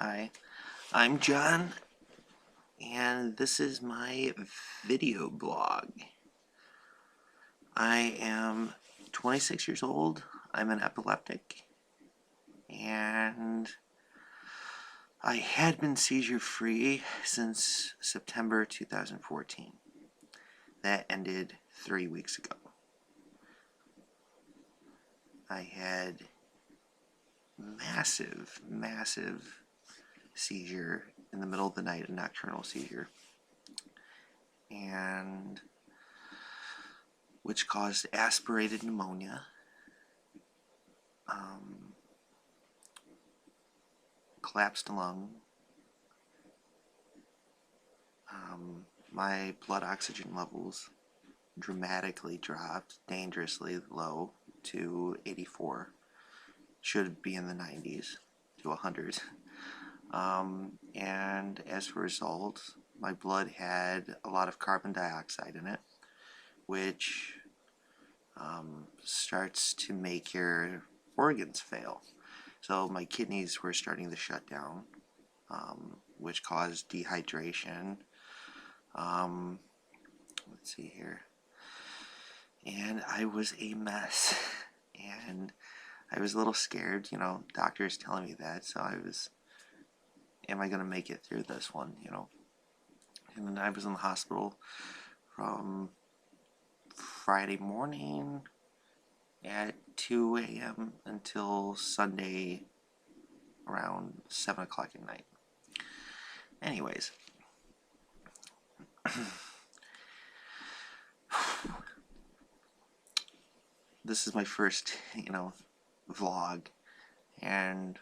Hi, I'm John, and this is my video blog. I am 26 years old, I'm an epileptic, and I had been seizure-free since September 2014. That ended 3 weeks ago. I had massive seizure in the middle of the night, a nocturnal seizure, and which caused aspirated pneumonia, collapsed lung, my blood oxygen levels dramatically dropped, dangerously low, to 84. Should be in the 90s to 100. And as a result, my blood had a lot of carbon dioxide in it, which starts to make your organs fail. So my kidneys were starting to shut down, which caused dehydration. Let's see here. And I was a mess. And I was a little scared, doctors telling me that, so I was, am I going to make it through this one, And then I was in the hospital from Friday morning at 2 a.m. until Sunday around 7 o'clock at night. Anyways, this is my first, vlog, and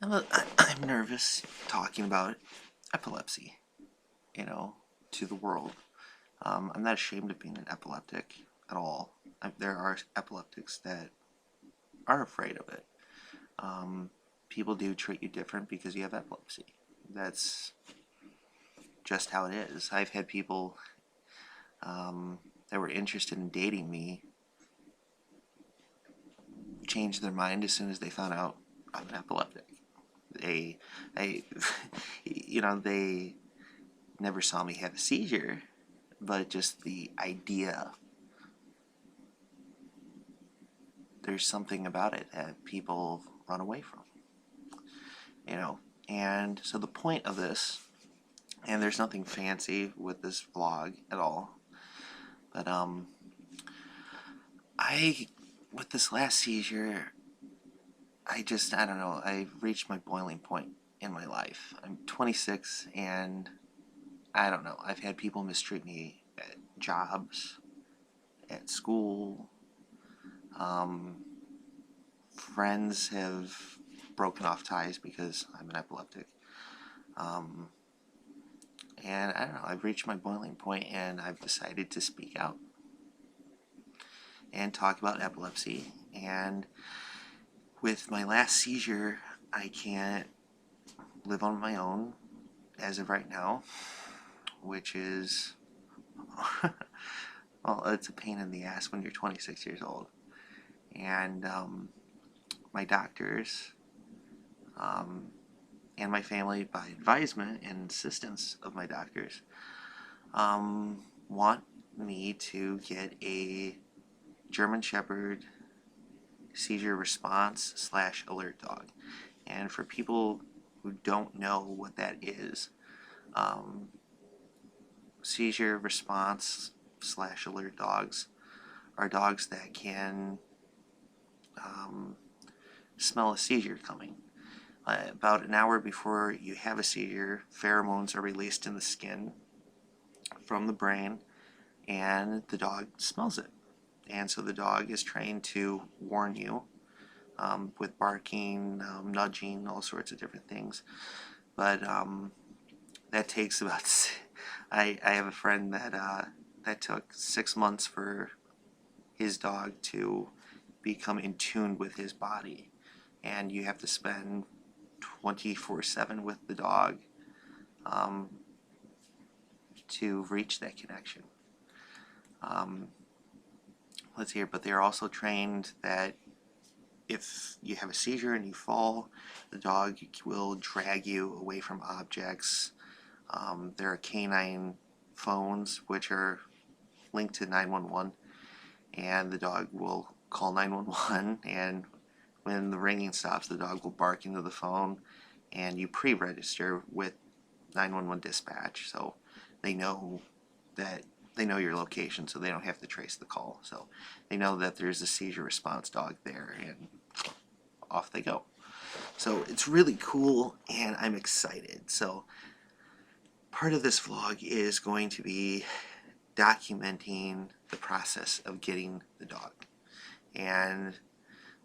I'm nervous talking about epilepsy, to the world. I'm not ashamed of being an epileptic at all. There are epileptics that are afraid of it. People do treat you different because you have epilepsy. That's just how it is. I've had people that were interested in dating me change their mind as soon as they found out I'm an epileptic. They never saw me have a seizure, but just the idea. There's something about it that people run away from, And so the point of this, and there's nothing fancy with this vlog at all, but with this last seizure, I don't know, I reached my boiling point in my life. I'm 26, and I don't know, I've had people mistreat me at jobs, at school. Friends have broken off ties because I'm an epileptic. And I don't know, I've reached my boiling point, and I've decided to speak out and talk about epilepsy. And with my last seizure, I can't live on my own as of right now, which is, well, it's a pain in the ass when you're 26 years old. And my doctors and my family, by advisement and insistence of my doctors, want me to get a German Shepherd Seizure Response / alert dog. And for people who don't know what that is, seizure response / alert dogs are dogs that can smell a seizure coming. About an hour before you have a seizure, pheromones are released in the skin from the brain, and the dog smells it. And so the dog is trained to warn you with barking, nudging, all sorts of different things. But that takes about, I have a friend that took 6 months for his dog to become in tune with his body. And you have to spend 24/7 with the dog to reach that connection. Let's hear, but they're also trained that if you have a seizure and you fall, the dog will drag you away from objects. There are canine phones which are linked to 911, and the dog will call 911, and when the ringing stops, the dog will bark into the phone, and you pre-register with 911 dispatch, so they know your location, so they don't have to trace the call. So they know that there's a seizure response dog there, and off they go. So it's really cool, and I'm excited. So part of this vlog is going to be documenting the process of getting the dog. And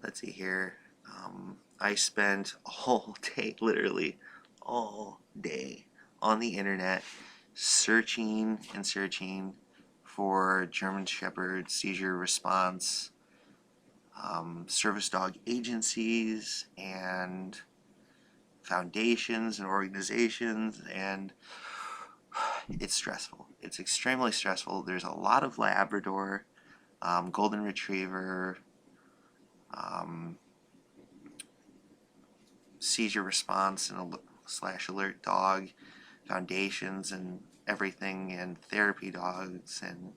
let's see here, I spent all day, literally all day, on the internet searching and searching for German Shepherd Seizure Response service dog agencies and foundations and organizations, and it's stressful. It's extremely stressful. There's a lot of Labrador, Golden Retriever, seizure response and / alert dog foundations and everything, and therapy dogs and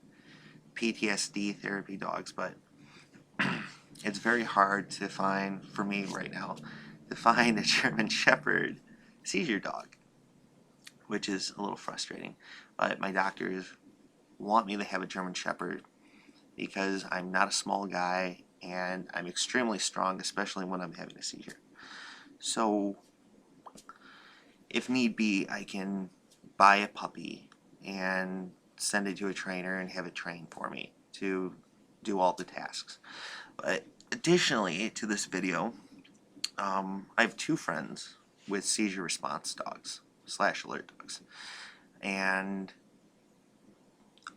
PTSD therapy dogs, but it's very hard to find, for me right now, to find a German Shepherd seizure dog, which is a little frustrating. But my doctors want me to have a German Shepherd because I'm not a small guy and I'm extremely strong, especially when I'm having a seizure. So if need be, I can buy a puppy and send it to a trainer and have it trained for me to do all the tasks. But additionally to this video, I have two friends with seizure response dogs / alert dogs, and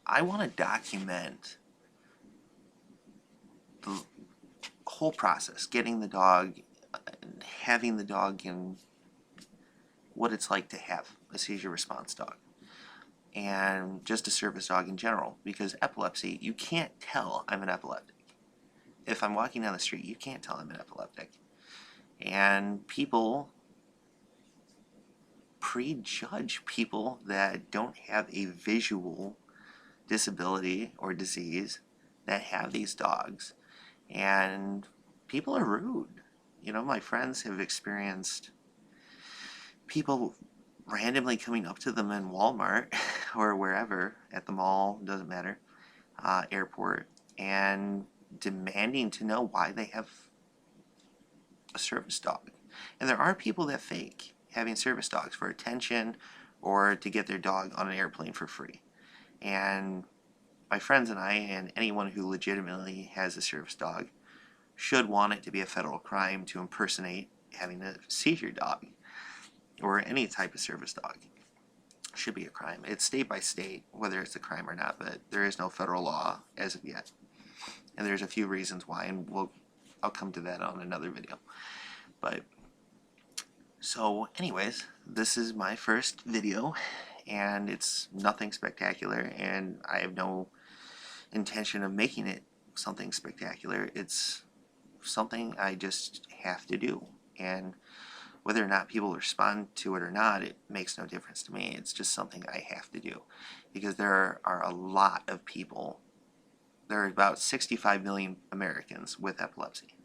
I want to document the whole process, getting the dog, having the dog, and what it's like to have a seizure response dog, and just a service dog in general, because epilepsy, you can't tell I'm an epileptic. If I'm walking down the street, you can't tell I'm an epileptic. And people prejudge people that don't have a visual disability or disease that have these dogs, and people are rude. You know, my friends have experienced people randomly coming up to them in Walmart or wherever, at the mall, doesn't matter, airport, and demanding to know why they have a service dog. And there are people that fake having service dogs for attention or to get their dog on an airplane for free. And my friends and I, and anyone who legitimately has a service dog, should want it to be a federal crime to impersonate having a seizure dog or any type of service dog. It should be a crime. It's state by state whether it's a crime or not, but there is no federal law as of yet. And there's a few reasons why, and I'll come to that on another video. But so anyways, this is my first video, and it's nothing spectacular, and I have no intention of making it something spectacular. It's something I just have to do, and whether or not people respond to it or not, it makes no difference to me. It's just something I have to do, because there are a lot of people. There are about 65 million Americans with epilepsy,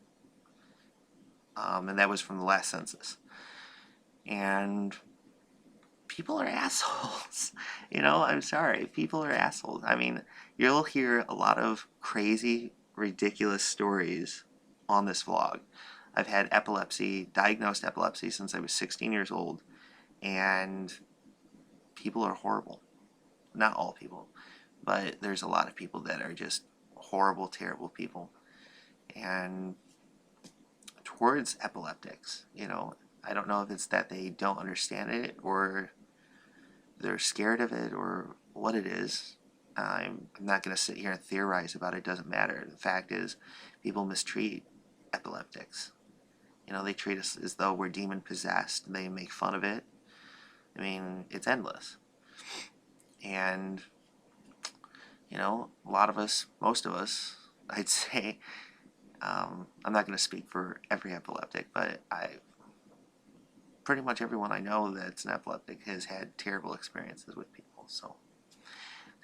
and that was from the last census. And people are assholes. You know, I'm sorry, people are assholes. I mean, you'll hear a lot of crazy, ridiculous stories on this vlog. I've had epilepsy, diagnosed epilepsy, since I was 16 years old, and people are horrible. Not all people, but there's a lot of people that are just horrible, terrible people. And towards epileptics, you know, I don't know if it's that they don't understand it or they're scared of it or what it is. I'm not going to sit here and theorize about it. It doesn't matter. The fact is, people mistreat epileptics. You know, they treat us as though we're demon possessed. They make fun of it. I mean, it's endless. And, you know, a lot of us, most of us, I'd say, I'm not going to speak for every epileptic, but pretty much everyone I know that's an epileptic has had terrible experiences with people. So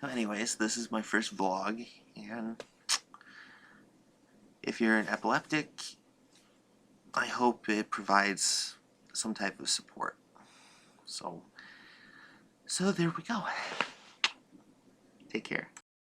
anyways, this is my first vlog, and if you're an epileptic, I hope it provides some type of support. So there we go. Take care.